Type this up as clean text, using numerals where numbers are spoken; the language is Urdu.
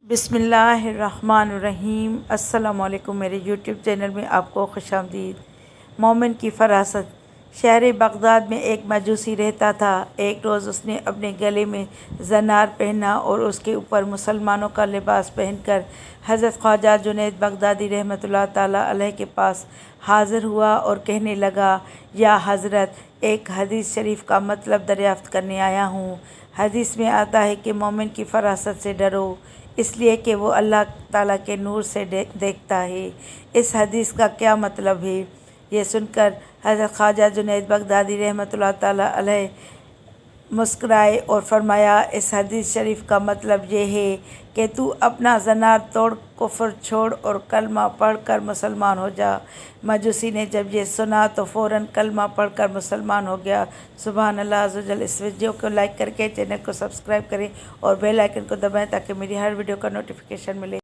بسم اللہ الرحمن الرحیم۔ السلام علیکم، میرے یوٹیوب چینل میں آپ کو خوش آمدید۔ مومن کی فراست۔ شہر بغداد میں ایک مجوسی رہتا تھا۔ ایک روز اس نے اپنے گلے میں زنار پہنا اور اس کے اوپر مسلمانوں کا لباس پہن کر حضرت خواجہ جنید بغدادی رحمۃ اللہ تعالیٰ علیہ کے پاس حاضر ہوا اور کہنے لگا، یا حضرت، ایک حدیث شریف کا مطلب دریافت کرنے آیا ہوں۔ حدیث میں آتا ہے کہ مومن کی فراست سے ڈرو، اس لیے کہ وہ اللہ تعالیٰ کے نور سے دیکھتا ہے۔ اس حدیث کا کیا مطلب ہے؟ یہ سن کر حضرت خواجہ جنید بغدادی رحمۃ اللہ تعالیٰ علیہ مسکرائے اور فرمایا، اس حدیث شریف کا مطلب یہ ہے کہ تو اپنا زنار توڑ، کفر چھوڑ اور کلمہ پڑھ کر مسلمان ہو جا۔ مجوسی نے جب یہ سنا تو فوراً کلمہ پڑھ کر مسلمان ہو گیا۔ سبحان اللہ عز و جل۔ اس ویڈیو کو لائک کر کے چینل کو سبسکرائب کریں اور بیل آئیکن کو دبائیں تاکہ میری ہر ویڈیو کا نوٹیفیکیشن ملے۔